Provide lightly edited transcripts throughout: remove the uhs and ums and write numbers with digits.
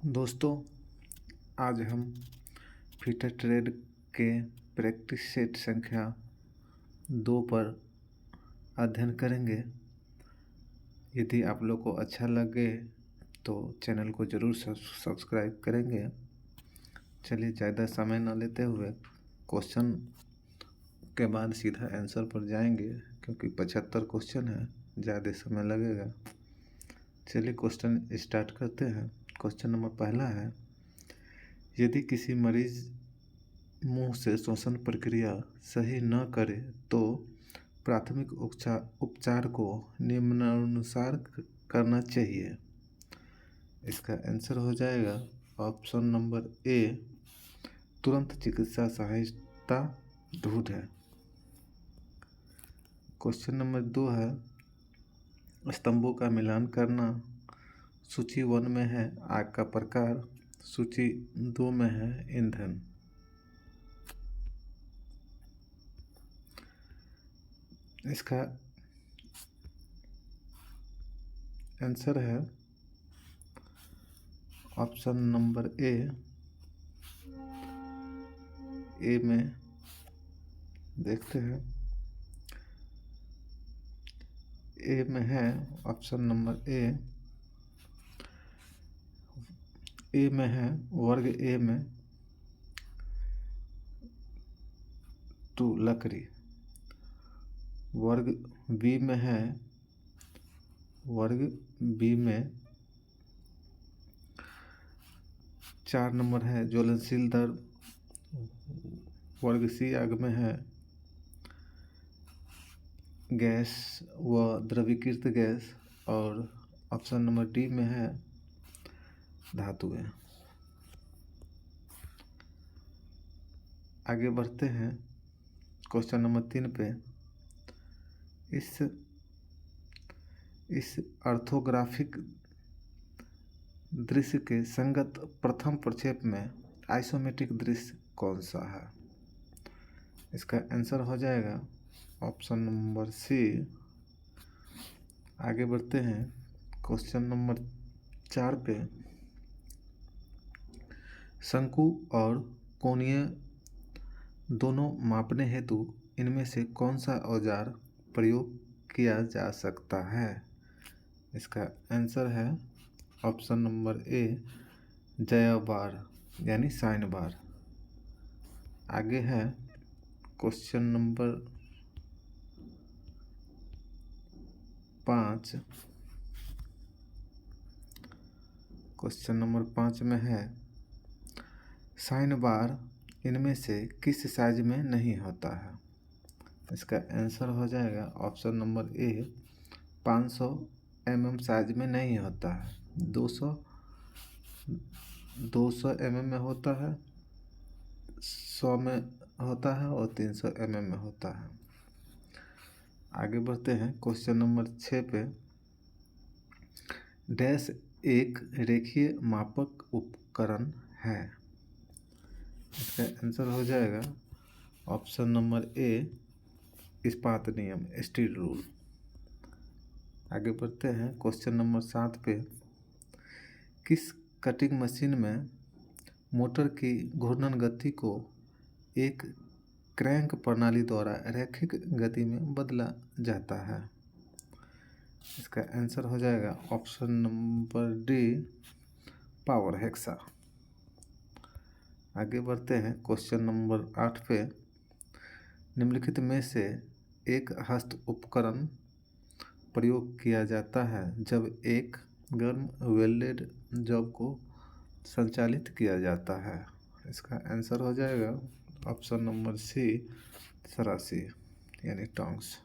दोस्तों, आज हम फिटर ट्रेड के प्रैक्टिस सेट संख्या 2 पर अध्ययन करेंगे। यदि आप लोग को अच्छा लगे तो चैनल को ज़रूर सब्सक्राइब करेंगे। चलिए ज़्यादा समय न लेते हुए क्वेश्चन के बाद सीधा आंसर पर जाएंगे, क्योंकि 75 क्वेश्चन है, ज़्यादा समय लगेगा। चलिए क्वेश्चन स्टार्ट करते हैं। क्वेश्चन नंबर पहला है, यदि किसी मरीज मुंह से श्वसन प्रक्रिया सही न करे तो प्राथमिक उपचार को निम्नानुसार करना चाहिए। इसका आंसर हो जाएगा ऑप्शन नंबर ए, तुरंत चिकित्सा सहायता ढूंढें। क्वेश्चन नंबर 2 है, स्तंभों का मिलान करना। सूची 1 में है आग का प्रकार, सूची 2 में है ईंधन। इसका आंसर है ऑप्शन नंबर ए में देखते हैं। ए में है ऑप्शन नंबर ए में है वर्ग ए में 2 लकड़ी, वर्ग बी में है वर्ग बी में 4 नंबर है ज्वलनशील द्रव, वर्ग सी आग में है गैस व द्रवीकृत गैस, और ऑप्शन नंबर डी में है धातुएं। आगे बढ़ते हैं क्वेश्चन नंबर 3 पे। इस ऑर्थोग्राफिक दृश्य के संगत प्रथम प्रक्षेप में आइसोमेट्रिक दृश्य कौन सा है? इसका आंसर हो जाएगा ऑप्शन नंबर सी। आगे बढ़ते हैं क्वेश्चन नंबर 4 पे। शंकु और कोणीय दोनों मापने हेतु इनमें से कौन सा औजार प्रयोग किया जा सकता है? इसका आंसर है ऑप्शन नंबर ए, जया बार यानी साइन बार। आगे है क्वेश्चन नंबर 5। क्वेश्चन नंबर 5 में है, साइन बार इनमें से किस साइज में नहीं होता है? इसका आंसर हो जाएगा ऑप्शन नंबर ए, 500 mm साइज में नहीं होता है, 200 mm में होता है, 100 में होता है और 300 mm में होता है। आगे बढ़ते हैं क्वेश्चन नंबर 6 पे। डैश एक रेखीय मापक उपकरण है। इसका आंसर हो जाएगा ऑप्शन नंबर ए, इस्पात नियम, स्टील रूल। आगे बढ़ते हैं क्वेश्चन नंबर 7 पे। किस कटिंग मशीन में मोटर की घूर्णन गति को एक क्रैंक प्रणाली द्वारा रैखिक गति में बदला जाता है? इसका आंसर हो जाएगा option number D, power hexa. आगे बढ़ते हैं क्वेश्चन नंबर 8 पे। निम्नलिखित में से एक हस्त उपकरण प्रयोग किया जाता है जब एक गर्म वेल्डेड जॉब को संचालित किया जाता है? इसका आंसर हो जाएगा ऑप्शन नंबर सी, सरासी यानी टोंग्स।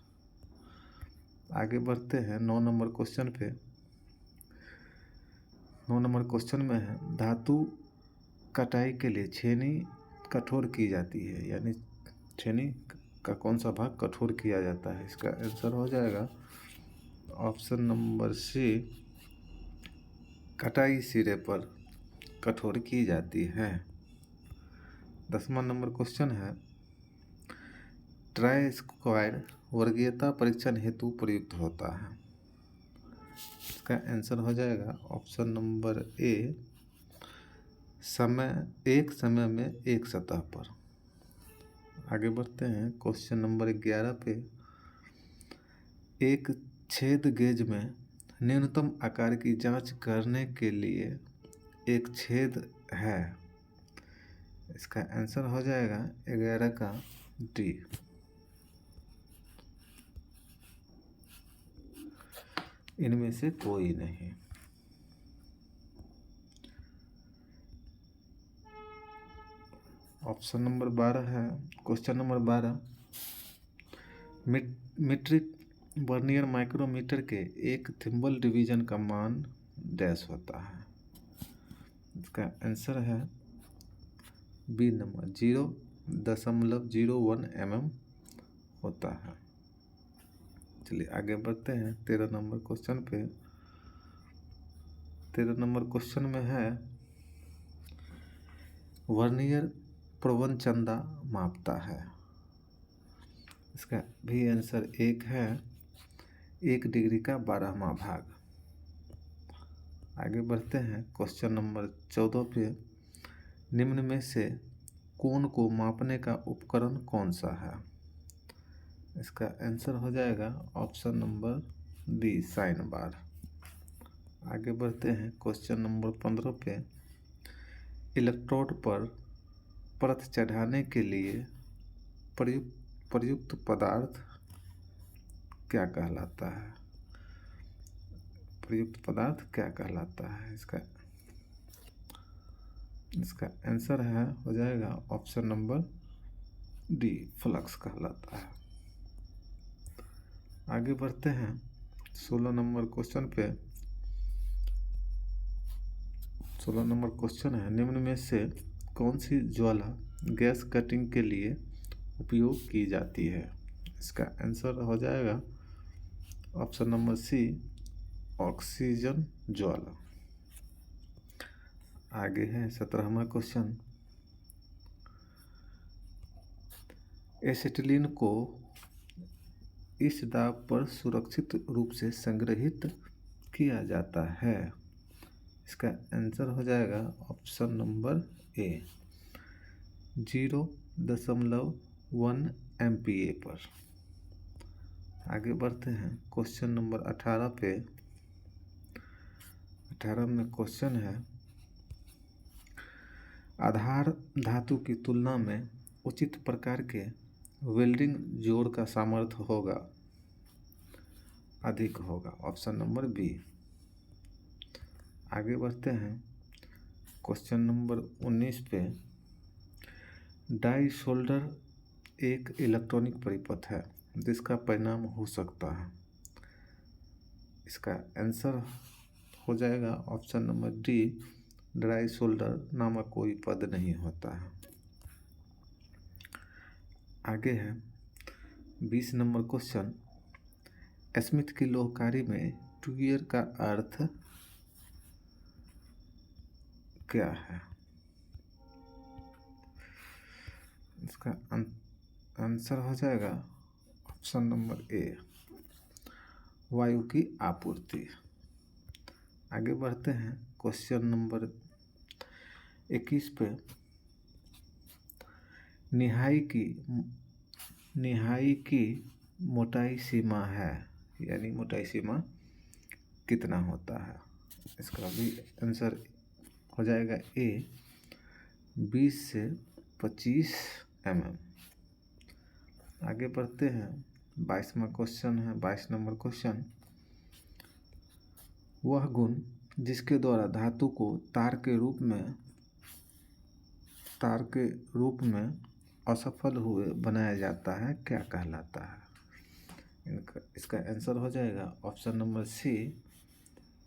आगे बढ़ते हैं 9 नंबर क्वेश्चन पे। 9 नंबर क्वेश्चन में है, धातु कटाई के लिए छेनी कठोर की जाती है, यानी छेनी का कौन सा भाग कठोर किया जाता है? इसका आंसर हो जाएगा ऑप्शन नंबर सी, कटाई सिरे पर कठोर की जाती है। 10वां नंबर क्वेश्चन है, ट्राई स्क्वायर वर्गीयता परीक्षण हेतु प्रयुक्त होता है। इसका आंसर हो जाएगा ऑप्शन नंबर ए, एक समय में एक सतह पर। आगे बढ़ते हैं क्वेश्चन नंबर 11 पे। एक छेद गेज में न्यूनतम आकार की जांच करने के लिए एक छेद है। इसका आंसर हो जाएगा 11 का डी। इनमें से कोई नहीं। ऑप्शन नंबर 12 है। Question number 12, metric vernier micrometer के एक थिम्बल डिवीजन का मान डैश होता है। इसका आंसर है बी नंबर 0.01 mm होता है। चलिए आगे बढ़ते हैं 13 नंबर क्वेश्चन पे। 13 नंबर क्वेश्चन में है वर्नियर प्रवणचंदा मापता है। इसका भी आंसर एक है, 1 डिग्री का 12वां भाग। आगे बढ़ते हैं क्वेश्चन नंबर 14 पे। निम्न में से कोण को मापने का उपकरण कौन सा है? इसका आंसर हो जाएगा option number B, sine bar. आगे बढ़ते हैं क्वेश्चन नंबर 15 पे। इलेक्ट्रोड पर परत चढ़ाने के लिए प्रयुक्त पदार्थ क्या कहलाता है? प्रयुक्त पदार्थ क्या कहलाता है? इसका आंसर हो जाएगा ऑप्शन नंबर डी, फ्लक्स कहलाता है। आगे बढ़ते हैं 16 नंबर क्वेश्चन पे। 16 नंबर क्वेश्चन है, निम्न में से कौन सी ज्वाला गैस कटिंग के लिए उपयोग की जाती है? इसका आंसर हो जाएगा ऑप्शन नंबर सी, ऑक्सीजन ज्वाला। आगे है 17वां क्वेश्चन। एसिटिलीन को इस दाब पर सुरक्षित रूप से संग्रहित किया जाता है। इसका आंसर हो जाएगा ऑप्शन नंबर ए, 0.1 MPa पर। आगे बढ़ते हैं क्वेश्चन नंबर 18 पे। 18 में क्वेश्चन है, आधार धातु की तुलना में उचित प्रकार के वेल्डिंग जोड़ का सामर्थ्य अधिक होगा। Option number B. आगे बढ़ते हैं क्वेश्चन नंबर 19 पे। डाई सोल्डर एक इलेक्ट्रॉनिक परिपथ है जिसका परिणाम हो सकता है। इसका आंसर हो जाएगा option number D, dry solder नामक कोई पद नहीं होता है। आगे है 20 नंबर क्वेश्चन। स्मिथ की लोहकारी में ट्यूयर का अर्थ क्या है? इसका आंसर हो जाएगा ऑप्शन नंबर ए, वायु की आपूर्ति। आगे बढ़ते हैं क्वेश्चन नंबर 21 पे। निहाई की मोटाई सीमा है, यानी मोटाई सीमा कितना होता है? इसका भी आंसर हो जाएगा ए, 20 से 25 mm। आगे बढ़ते हैं 22वां क्वेश्चन है। 22 नंबर क्वेश्चन, वह गुण जिसके द्वारा धातु को तार के रूप में असफल हुए बनाया जाता है, क्या कहलाता है? इसका आंसर हो जाएगा ऑप्शन नंबर सी,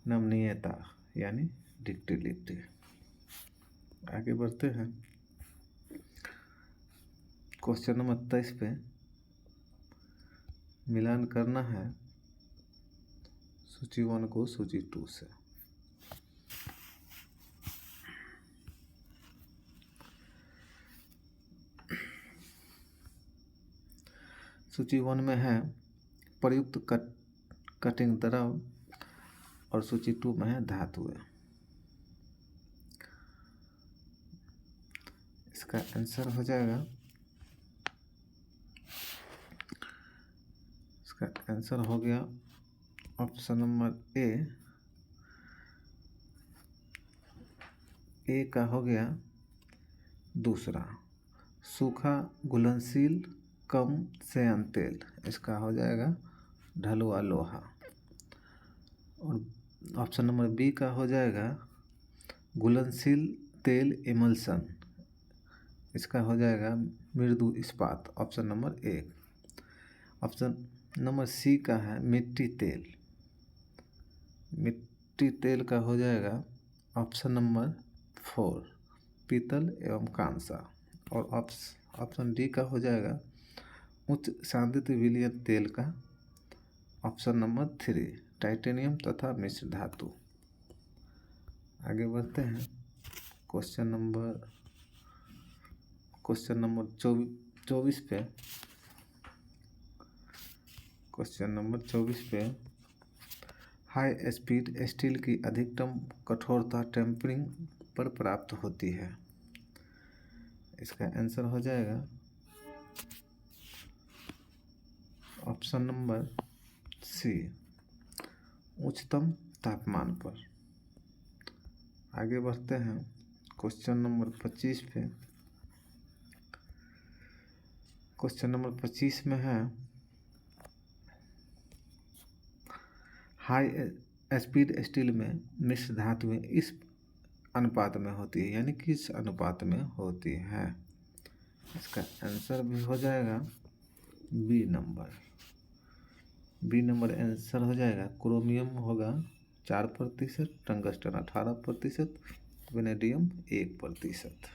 नमनीयता यानी डक्टिलिटी। आगे बढ़ते हैं क्वेश्चन नंबर 23 पे। मिलान करना है सूची 1 को सूची 2 से। सूची 1 में है प्रयुक्त कटिंग द्रव और सूची 2 में है धातुएं। इसका आंसर हो जाएगा, इसका आंसर हो गया ऑप्शन नंबर ए का हो गया दूसरा, सूखा घुलनशील कम श्यान तेल, इसका हो जाएगा ढलुआ लोहा। और ऑप्शन नंबर बी का हो जाएगा घुलनशील तेल इमल्सन, इसका हो जाएगा मृदु इस्पात, option number A. Option number C का है मिट्टी तेल, मिट्टी तेल का हो जाएगा ऑप्शन नंबर 4 पीतल एवं कांसा। और ऑप्शन डी का हो जाएगा उच्च सांद्रित विलयन तेल का, ऑप्शन नंबर 3 टाइटेनियम तथा मिश्र धातु। आगे बढ़ते हैं क्वेश्चन नंबर 24 पे। क्वेश्चन नंबर 24 पे, हाई स्पीड स्टील की अधिकतम कठोरता टेम्परिंग पर प्राप्त होती है, इसका आंसर हो जाएगा ऑप्शन नंबर सी उच्चतम तापमान पर। आगे बढ़ते हैं क्वेश्चन नंबर 25 पे। क्वेश्चन नंबर 25 में है हाई स्पीड स्टील में मिश्र धातुएं इस अनुपात में होती है, यानी किस अनुपात में होती है, इसका आंसर भी हो जाएगा B number. B number answer हो जाएगा, क्रोमियम होगा 4%, टंगस्टन 18%, वेनेडियम 1%।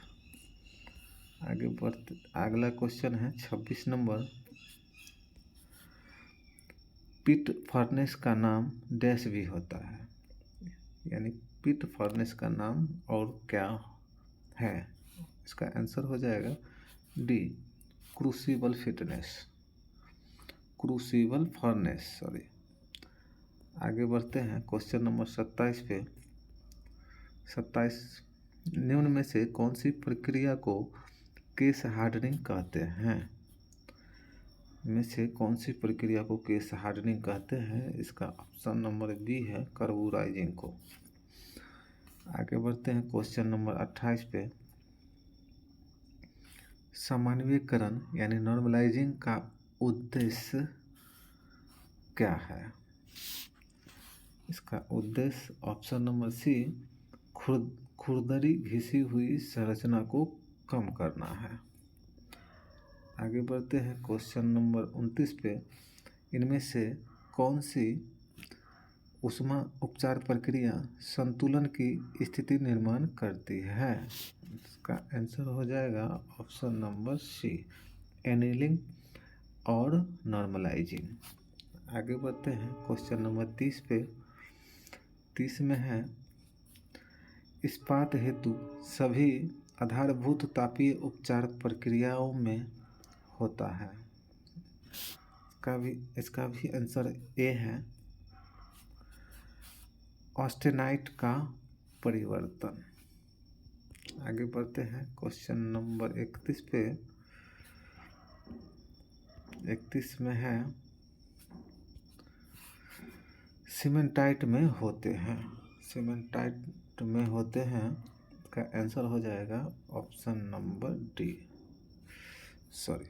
आगे बढ़ते, अगला क्वेश्चन है 26 नंबर, पिट फर्नेस का नाम डैश भी होता है, यानी पिट फर्नेस का नाम और क्या है, इसका आंसर हो जाएगा D crucible fitness, crucible furnace, sorry. आगे बढ़ते हैं क्वेश्चन नंबर 27 पे। 27, निम्न में से कौन सी प्रक्रिया को केस हार्डनिंग कहते हैं, में से कौन सी प्रक्रिया को केस हार्डनिंग कहते हैं, इसका ऑप्शन नंबर बी है कार्बोराइजिंग को। आगे बढ़ते हैं क्वेश्चन नंबर 28 पे, सामान्यीकरण यानी नॉर्मलाइजिंग का उद्देश्य क्या है, इसका उद्देश्य ऑप्शन नंबर सी खुरदरी घिसी हुई संरचना को कम करना है। आगे बढ़ते हैं क्वेश्चन नंबर 29 पे, इनमें से कौन सी ऊष्मा उपचार प्रक्रिया संतुलन की स्थिति निर्माण करती है, इसका आंसर हो जाएगा ऑप्शन नंबर सी एनीलिंग और नॉर्मलाइजिंग। आगे बढ़ते हैं क्वेश्चन नंबर 30 पे। 30 में है इस्पात हेतु सभी आधारभूत तापीय उपचार प्रक्रियाओं में होता है, इसका भी आंसर ए है ऑस्टेनाइट का परिवर्तन। आगे बढ़ते हैं क्वेश्चन नंबर 31 पे। 31 में है सीमेंटाइट में होते हैं, सीमेंटाइट में होते हैं, इसका आंसर हो जाएगा ऑप्शन नंबर डी, सॉरी।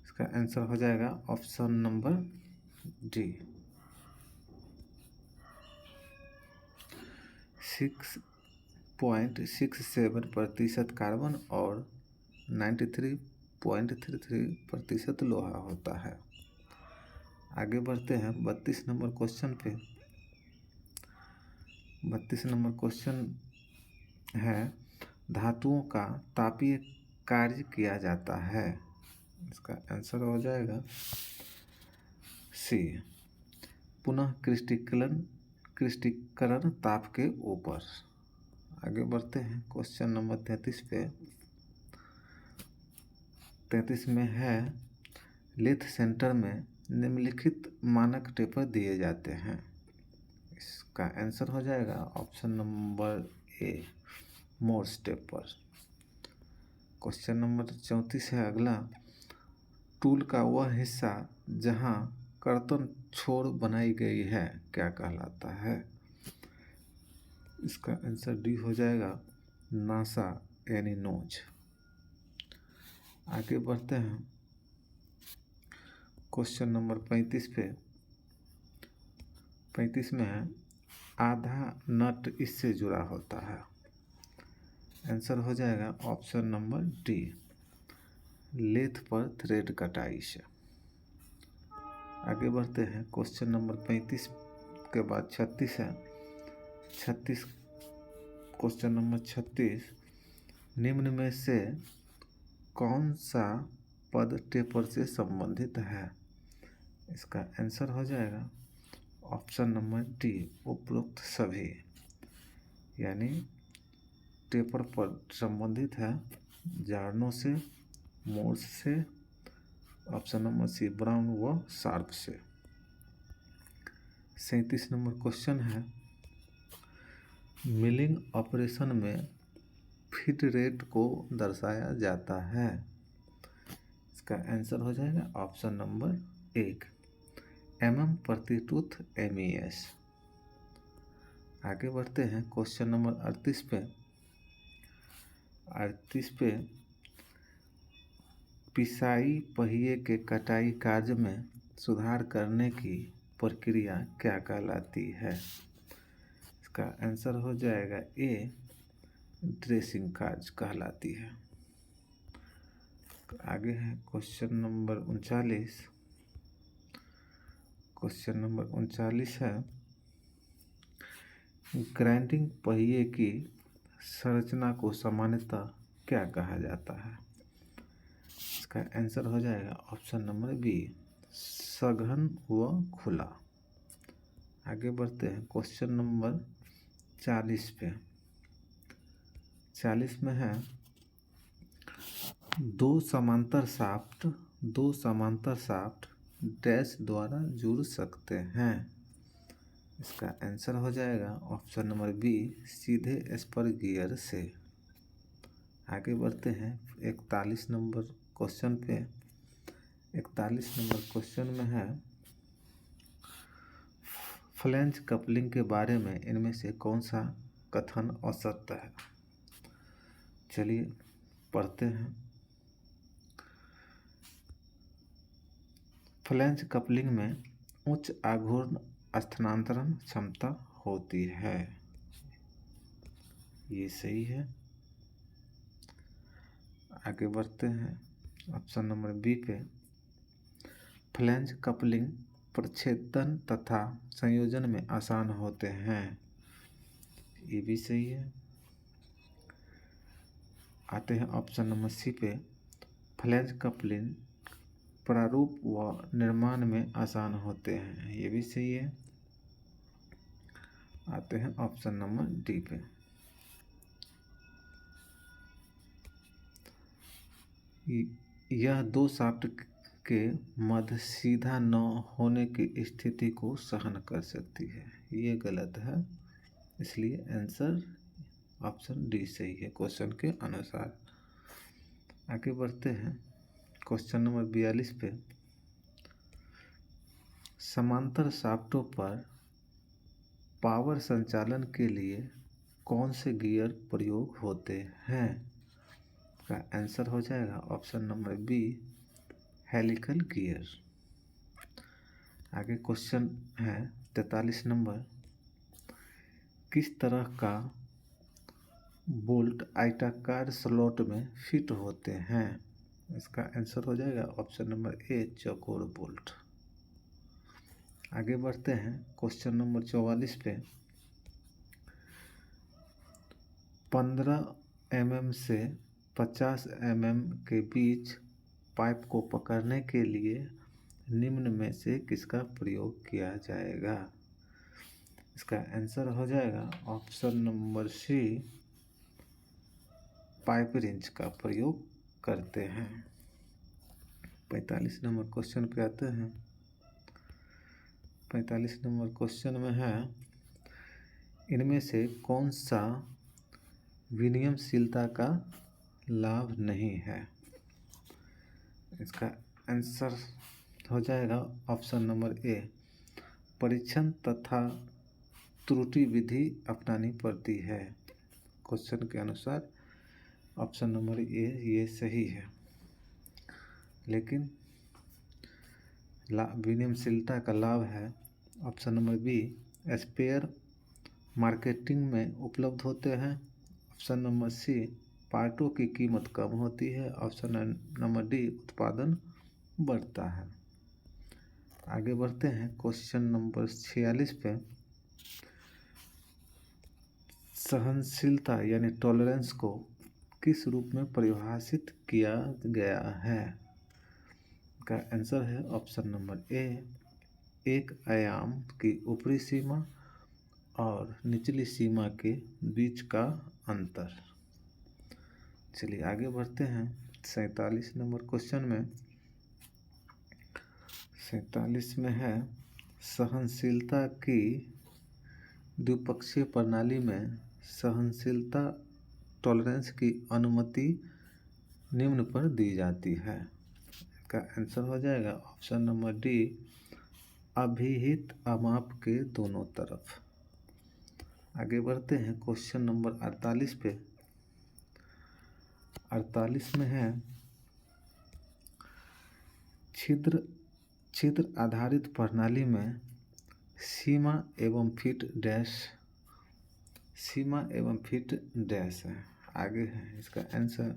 इसका आंसर हो जाएगा ऑप्शन नंबर डी 6.67% कार्बन और 93.33% लोहा होता है। आगे बढ़ते हैं 32 नंबर क्वेश्चन पे। 32 नंबर क्वेश्चन है धातुओं का तापीय कार्य किया जाता है, इसका आंसर हो जाएगा सी पुनः क्रिस्टलीकरण ताप के ऊपर। आगे बढ़ते हैं क्वेश्चन नंबर 33 पे। 33 में है, लेथ सेंटर में निम्नलिखित मानक टेपर दिए जाते हैं। इसका आंसर हो जाएगा option number A, Morse taper. Question number 34 है अगला, टूल का वह हिस्सा जहां कर्तन छोर बनाई गई है क्या कहलाता है? इसका आंसर डी हो जाएगा, नासा यानी नोज। आगे बढ़ते हैं क्वेश्चन नंबर 35 पे। 35 में है, आधा नट इससे जुड़ा होता है। आंसर हो जाएगा ऑप्शन नंबर डी, लेथ पर थ्रेड कटाई से। आगे बढ़ते हैं क्वेश्चन नंबर 35 के बाद 36 है। 36 क्वेश्चन नंबर 36, निम्न में से कौन सा पद टेपर से संबंधित है? इसका आंसर हो जाएगा ऑप्शन नंबर डी, उपरोक्त सभी, यानी टेपर पर संबंधित है जार्नो से, मोर्स से, ऑप्शन नंबर सी ब्राउन व शार्प से। 37 नंबर क्वेश्चन है, मिलिंग ऑपरेशन में फीड रेट को दर्शाया जाता है। इसका आंसर हो जाएगा ऑप्शन नंबर 1, mm प्रति टूथ MES। आगे बढ़ते हैं क्वेश्चन नंबर 38 पे। 38 पे, पिसाई पहिए के कटाई कार्य में सुधार करने की प्रक्रिया क्या कहलाती है? इसका आंसर हो जाएगा ए, ड्रेसिंग कार्य कहलाती है। आगे है क्वेश्चन नंबर 39। क्वेश्चन नंबर 39 है, ग्राइंडिंग पहिए की संरचना को सामान्यतः क्या कहा जाता है? इसका आंसर हो जाएगा ऑप्शन नंबर बी, सघन व खुला। आगे बढ़ते हैं क्वेश्चन नंबर 40 पे। 40 में है, दो समांतर शाफ्ट डैश द्वारा जुड़ सकते हैं। इसका आंसर हो जाएगा ऑप्शन नंबर बी, सीधे स्पर गियर से। आगे बढ़ते हैं 41 नंबर क्वेश्चन पे। 41 नंबर क्वेश्चन में है, फ्लैंज कपलिंग के बारे में इनमें से कौन सा कथन असत्य है? चलिए पढ़ते हैं। फ्लैंज कपलिंग में उच्च आघूर्ण स्थानांतरण क्षमता होती है, ये सही है। आगे बढ़ते हैं ऑप्शन नंबर बी पे, फ्लैंज कपलिंग प्रच्छेदन तथा संयोजन में आसान होते हैं, ये भी सही है। आते हैं ऑप्शन नंबर सी पे, फ्लैंज कपलिंग प्रारूप व निर्माण में आसान होते हैं, ये भी सही है। आते हैं ऑप्शन नंबर डी पे, यह दो शाफ्ट के मध्य सीधा न होने की स्थिति को सहन कर सकती है, ये गलत है, इसलिए आंसर ऑप्शन डी सही है क्वेश्चन के अनुसार। आगे बढ़ते हैं क्वेश्चन नंबर 42 पे, समांतर शाफ्टों पर पावर संचालन के लिए कौन से गियर प्रयोग होते हैं? का आंसर हो जाएगा option number B, helical gear. आगे क्वेश्चन है 43 नंबर, किस तरह का बोल्ट आयताकार स्लॉट में फिट होते हैं? इसका आंसर हो जाएगा ऑप्शन नंबर ए, चौकोर बोल्ट। आगे बढ़ते हैं क्वेश्चन नंबर 44 पे, 15 mm से 50 mm के बीच पाइप को पकड़ने के लिए निम्न में से किसका प्रयोग किया जाएगा? इसका आंसर हो जाएगा option number C, pipe wrench का प्रयोग करते हैं। 45 नंबर क्वेश्चन पे आते हैं। 45 नंबर क्वेश्चन में है, इनमें से कौन सा विनियमशीलता का लाभ नहीं है? इसका आंसर हो जाएगा ऑप्शन नंबर ए, परीक्षण तथा त्रुटि विधि अपनानी पड़ती है। क्वेश्चन के अनुसार ऑप्शन नंबर ए ये सही है, लेकिन विनियमशीलता का लाभ है option number B, spare marketing में उपलब्ध होते हैं। ऑप्शन नंबर सी, पार्टों की कीमत कम होती है। ऑप्शन नंबर डी, उत्पादन बढ़ता है। आगे बढ़ते हैं क्वेश्चन नंबर 46 पे। सहनशीलता यानी टॉलरेंस को किस रूप में परिभाषित किया गया है? का आंसर है ऑप्शन नंबर ए, एक आयाम की ऊपरी सीमा और निचली सीमा के बीच का अंतर। चलिए आगे बढ़ते हैं 47 नंबर क्वेश्चन में। 47 में है, सहनशीलता की द्विपक्षीय प्रणाली में सहनशीलता टॉलरेंस की अनुमति निम्न पर दी जाती है। का आंसर हो जाएगा ऑप्शन नंबर डी, अभिहित अमाप के दोनों तरफ। आगे बढ़ते हैं क्वेश्चन नंबर 48 पे। 48 में है, छिद्र आधारित प्रणाली में सीमा एवं फिट डैश है। आगे है इसका आंसर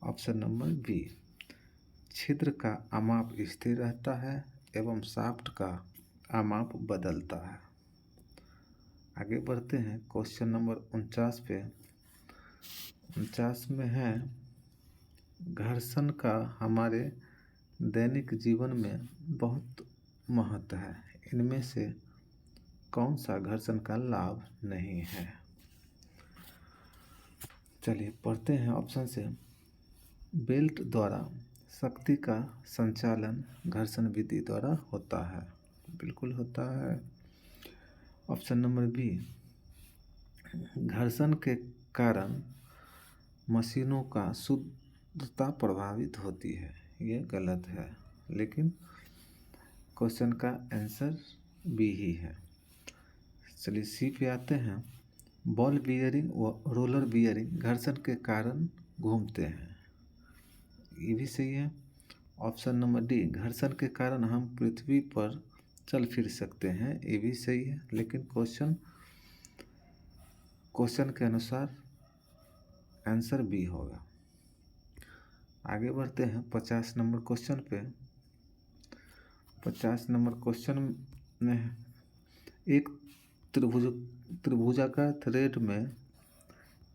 ऑप्शन नंबर बी, छिद्र का अमाप स्थिर रहता है एवं शाफ्ट का अमाप बदलता है। आगे बढ़ते हैं क्वेश्चन नंबर 49 पे। 49 में है, घर्षण का हमारे दैनिक जीवन में बहुत महत्व है। इनमें से कौन सा घर्षण का लाभ नहीं है? चलिए पढ़ते हैं ऑप्शन से। बेल्ट द्वारा शक्ति का संचालन घर्षण विधि द्वारा होता है। बिल्कुल होता है। ऑप्शन नंबर बी, घर्षण के कारण मशीनों का शुद्धता प्रभावित होती है। ये गलत है, लेकिन क्वेश्चन का आंसर बी ही है। चलिए सी पे आते हैं। बॉल बियरिंग व रोलर बियरिंग घर्षण के कारण घूमते हैं। ये भी सही है। ऑप्शन नंबर डी, घर्षण के कारण हम पृथ्वी पर चल फिर सकते हैं। ये भी सही है, लेकिन क्वेश्चन के अनुसार आंसर बी होगा। आगे बढ़ते हैं 50 नंबर क्वेश्चन पे। 50 नंबर क्वेश्चन में एक त्रिभुजाकार थ्रेड में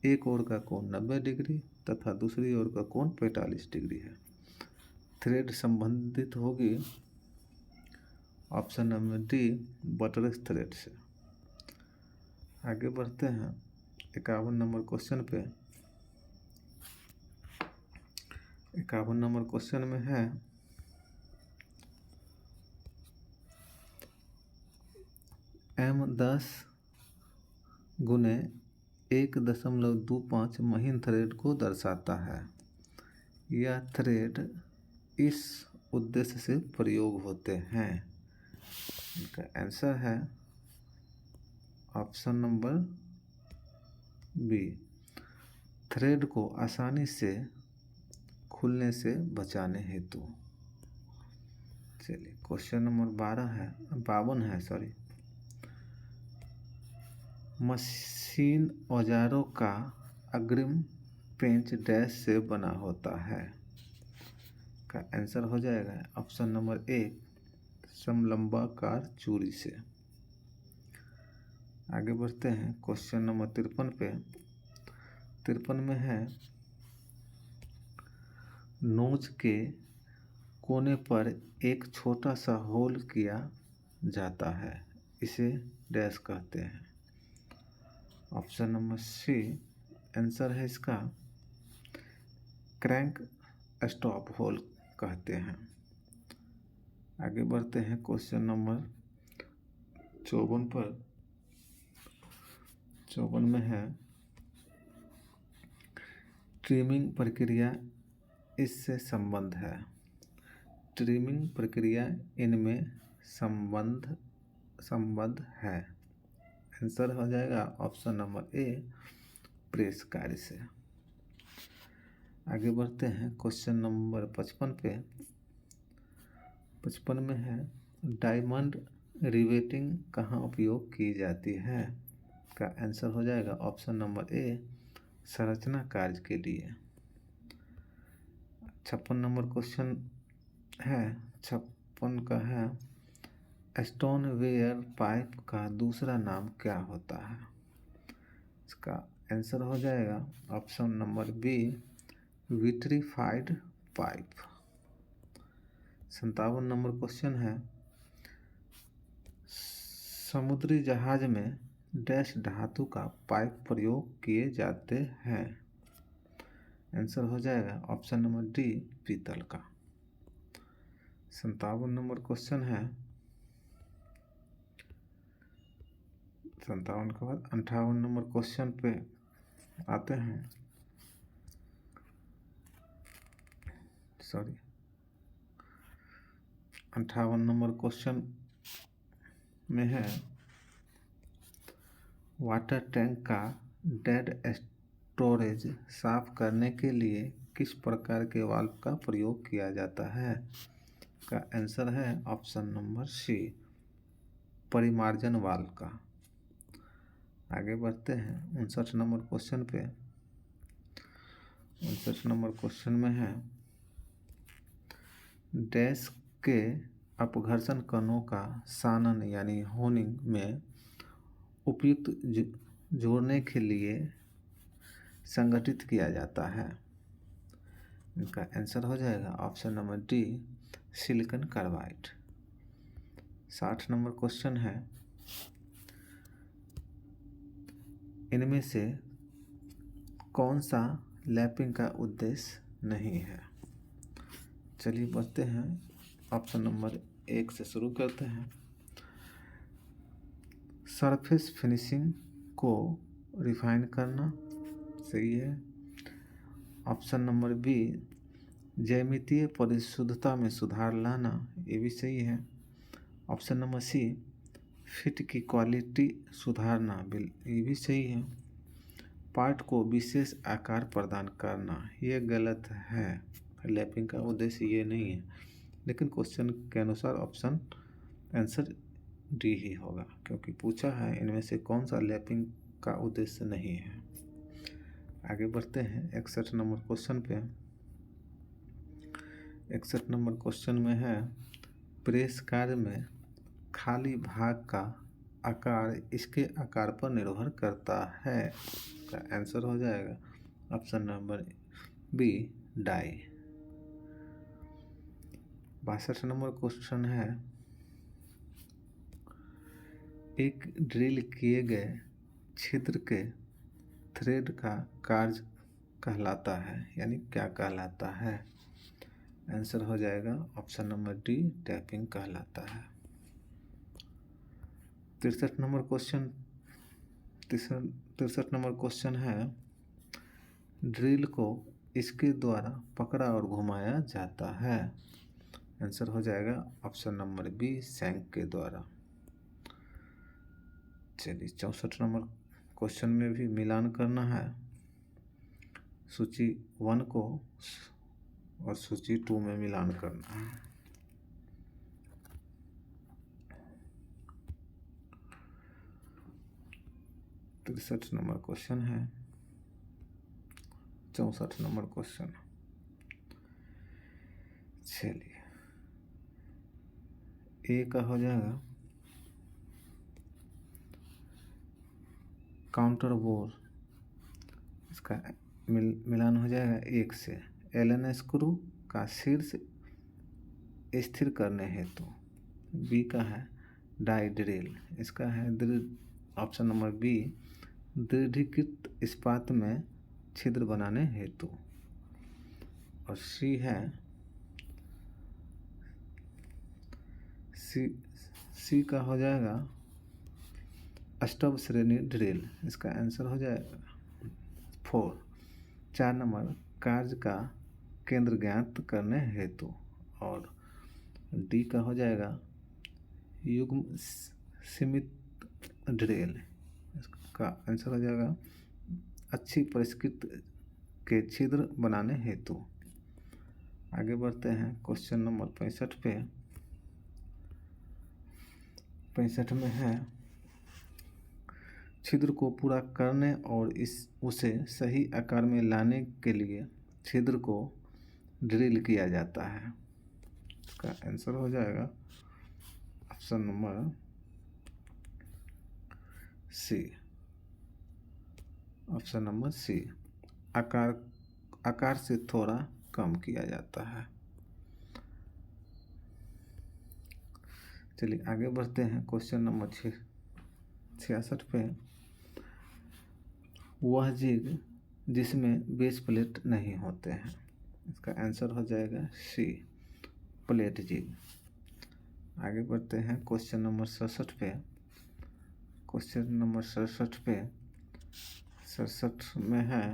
एक ओर का कोण 90 डिग्री तथा दूसरी ओर का कोण 45 डिग्री है। थ्रेड संबंधित होगी option number D, butterfly thread से। आगे बढ़ते हैं 51 नंबर क्वेश्चन पे। 51 नंबर क्वेश्चन में है, M10 गुने 1.25 महीन थ्रेड को दर्शाता है। यह थ्रेड इस उद्देश्य से प्रयोग होते हैं। इनका आंसर है ऑप्शन नंबर बी, थ्रेड को आसानी से खुलने से बचाने हेतु। चलिए क्वेश्चन नंबर 52 है सॉरी। मशीन औजारों का अग्रिम पेंच डैश से बना होता है। का आंसर हो जाएगा ऑप्शन नंबर ए, समलंबाकार चूड़ी से। आगे बढ़ते हैं क्वेश्चन नंबर 53 पे। 53 में है, नोच के कोने पर एक छोटा सा होल किया जाता है, इसे डैश कहते हैं। ऑप्शन नंबर सी आंसर है इसका, क्रैंक स्टॉप होल कहते हैं। आगे बढ़ते हैं क्वेश्चन नंबर 54 पर। 54 में है ट्रिमिंग प्रक्रिया इससे संबंध है। ट्रिमिंग प्रक्रिया इनमें संबंध है। आंसर हो जाएगा ऑप्शन नंबर ए प्रेस कार्य से। आगे बढ़ते हैं क्वेश्चन नंबर 55 पे। 55 में है डायमंड रिवेटिंग कहाँ उपयोग की जाती है। का आंसर हो जाएगा ऑप्शन नंबर ए संरचना कार्य के लिए। 56 नंबर क्वेश्चन है, 56 का है स्टोन वेयर पाइप का दूसरा नाम क्या होता है। इसका आंसर हो जाएगा option number B vitrified pipe. 57 number question है समुद्री जहाज में डैश धातु का पाइप प्रयोग किए जाते हैं। आंसर हो जाएगा ऑप्शन नंबर डी पीतल का। 57 नंबर क्वेश्चन है, 57 के बाद 58 नंबर क्वेश्चन पे आते हैं। 58 नंबर क्वेश्चन में है वाटर टैंक का डेड स्टोरेज साफ करने के लिए किस प्रकार के वाल्व का प्रयोग किया जाता है। का आंसर है ऑप्शन नंबर सी परिमार्जन वाल्व का। आगे बढ़ते हैं 59 नंबर क्वेश्चन पे। 59 नंबर क्वेश्चन में है डैश के अपघर्षण कणों का सानन यानी होनिंग में उपयुक्त जोड़ने के लिए संगठित किया जाता है। इनका आंसर हो जाएगा option number D silicon carbide. 60 number question है इनमें से कौन सा लैपिंग का उद्देश्य नहीं है। चलिए बढ़ते हैं ऑप्शन नंबर 1 से शुरू करते हैं। सरफेस फिनिशिंग को रिफाइन करना सही है। ऑप्शन नंबर बी ज्यामितीय परिशुद्धता में सुधार लाना, ये भी सही है। ऑप्शन नंबर सी फिट की क्वालिटी सुधारना, ये भी सही है। पार्ट को विशेष आकार प्रदान करना, ये गलत है। लैपिंग का उद्देश्य ये नहीं है, लेकिन क्वेश्चन के अनुसार ऑप्शन आंसर डी ही होगा, क्योंकि पूछा है इनमें से कौन सा लैपिंग का उद्देश्य नहीं है। आगे बढ़ते हैं 61 नंबर क्वेश्चन पे। 61 नंबर क्वेश्चन में है प्रेस कार्य में खाली भाग का आकार इसके आकार पर निर्भर करता है। का आंसर हो जाएगा option number B die. 62 number question है एक ड्रिल किए गए छिद्र के थ्रेड का कार्य कहलाता है, यानी क्या कहलाता है। आंसर हो जाएगा ऑप्शन नंबर डी टैपिंग कहलाता है। 63 नंबर क्वेश्चन 63 नंबर क्वेश्चन है ड्रिल को इसके द्वारा पकड़ा और घुमाया जाता है। आंसर हो जाएगा ऑप्शन नंबर बी शैंक के द्वारा। चलिए 64 नंबर क्वेश्चन में भी मिलान करना है सूची 1 को और सूची 2 में मिलान करना है। तिरसठ नंबर क्वेश्चन है 64 नंबर क्वेश्चन। चलिए ए का हो जाएगा काउंटर बोर, इसका मिलान हो जाएगा 1 से। एलन स्क्रू का शीर्ष स्थिर करने हेतु। बी का है डाई ड्रिल, इसका है ऑप्शन नंबर बी दृढ़ीकृत इस्पात में छिद्र बनाने हेतु। और सी है सी सी का हो जाएगा अष्टव श्रेणी ड्रिल, इसका आंसर हो जाएगा 4। 4 नंबर कार्य का केंद्र ज्ञात करने हेतु, और डी का हो जाएगा युग्म सीमित ड्रिल, इसका आंसर हो जाएगा अच्छी परिष्कृत के छिद्र बनाने हेतु। आगे बढ़ते हैं क्वेश्चन नंबर 65 पे। 65 में है छिद्र को पूरा करने और उसे सही आकार में लाने के लिए छिद्र को ड्रिल किया जाता है। इसका आंसर हो जाएगा option number C. Option number C, आकार से थोड़ा कम किया जाता है। चलिए आगे बढ़ते हैं क्वेश्चन नंबर 66 पे। वह जिग जिसमें बेस प्लेट नहीं होते हैं, इसका आंसर हो जाएगा सी, प्लेट जिग। आगे बढ़ते हैं क्वेश्चन नंबर 67 पे। क्वेश्चन नंबर 67 में है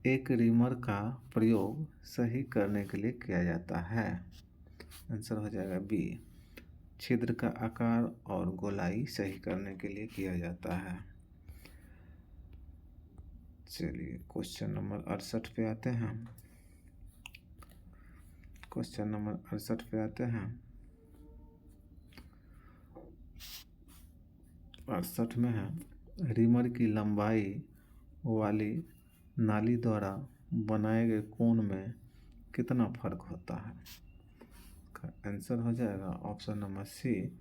एक रीमर का प्रयोग सही करने के लिए किया जाता है। आंसर हो जाएगा बी, छिद्र का आकार और गोलाई सही करने के लिए किया जाता है। चलिए क्वेश्चन नंबर 68 पे आते हैं। क्वेश्चन नंबर 68 पे आते हैं। 68 में है रीमर की लंबाई वाली नाली द्वारा बनाए गए कोण में कितना फर्क होता है। का आंसर हो जाएगा ऑप्शन नंबर सी,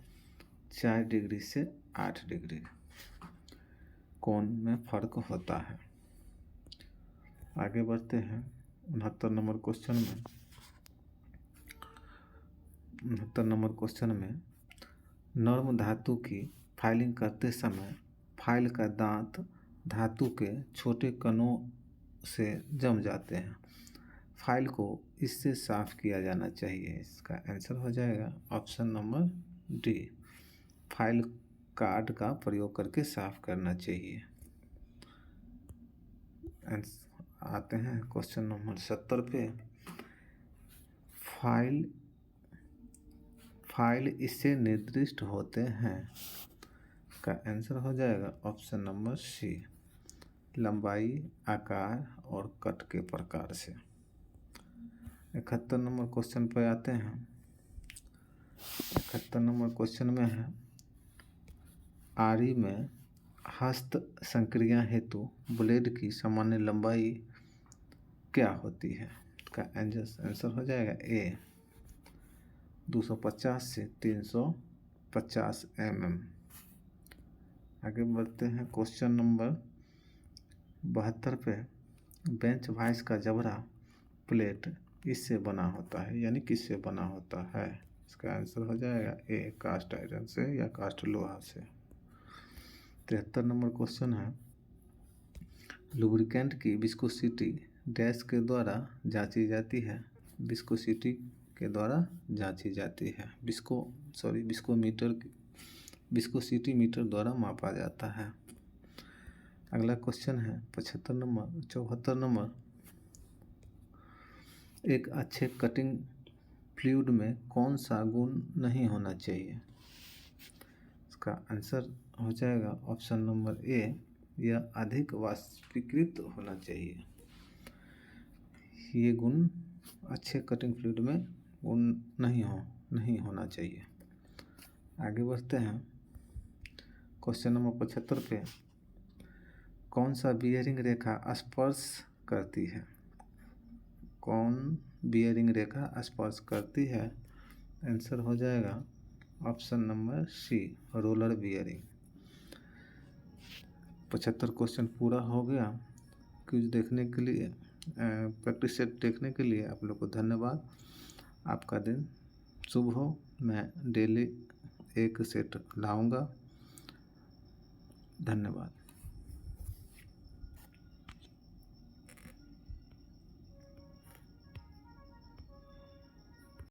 4 डिग्री से 8 डिग्री कोण में फर्क होता है। आगे बढ़ते हैं 69 नंबर क्वेश्चन में। 69 नंबर क्वेश्चन में नर्म धातु की फाइलिंग करते समय फाइल का दांत धातु के छोटे कणों से जम जाते हैं, फाइल को इससे साफ किया जाना चाहिए। इसका आंसर हो जाएगा option number D, file card का प्रयोग करके साफ करना चाहिए। आते हैं क्वेश्चन नंबर 70 पे। फाइल इससे निर्दिष्ट होते हैं, का आंसर हो जाएगा ऑप्शन नंबर सी, लंबाई, आकार और कट के प्रकार से। 71 नंबर क्वेश्चन पे आते हैं। 71 नंबर क्वेश्चन में है आरी में हस्त संक्रिया हेतु ब्लेड की सामान्य लंबाई क्या होती है। का आंसर हो जाएगा ए, 250 से 350 mm। आगे बढ़ते हैं क्वेश्चन नंबर 72 पे। बेंच वाइस का जबड़ा प्लेट इससे बना होता है, यानी किससे बना होता है। इसका आंसर हो जाएगा ए, कास्ट आयरन से या कास्ट लोहा से। 73 नंबर क्वेश्चन है लुब्रिकेंट की विस्कोसिटी डैश के द्वारा जांची जाती है। विस्कोसिटी के द्वारा जांची जाती है, विस्कोसिटी मीटर द्वारा मापा जाता है। अगला क्वेश्चन है 74 नंबर। एक अच्छे कटिंग फ्लूइड में कौन सा गुण नहीं होना चाहिए। इसका आंसर हो जाएगा ऑप्शन नंबर ए, यह अधिक वाष्पीकृत होना चाहिए। ये गुण अच्छे कटिंग फ्लूइड में गुण नहीं होना चाहिए। आगे बढ़ते हैं क्वेश्चन नंबर 75 पे। कौन सा बियरिंग रेखा स्पर्श करती है। कौन बियरिंग रेखा स्पर्श करती है। आंसर हो जाएगा option number C, roller bearing. 75 question पूरा हो गया। क्विज देखने के लिए, प्रैक्टिस सेट देखने के लिए आप लोग को धन्यवाद। आपका दिन शुभ हो। मैं डेली एक सेट लाऊंगा। धन्यवाद।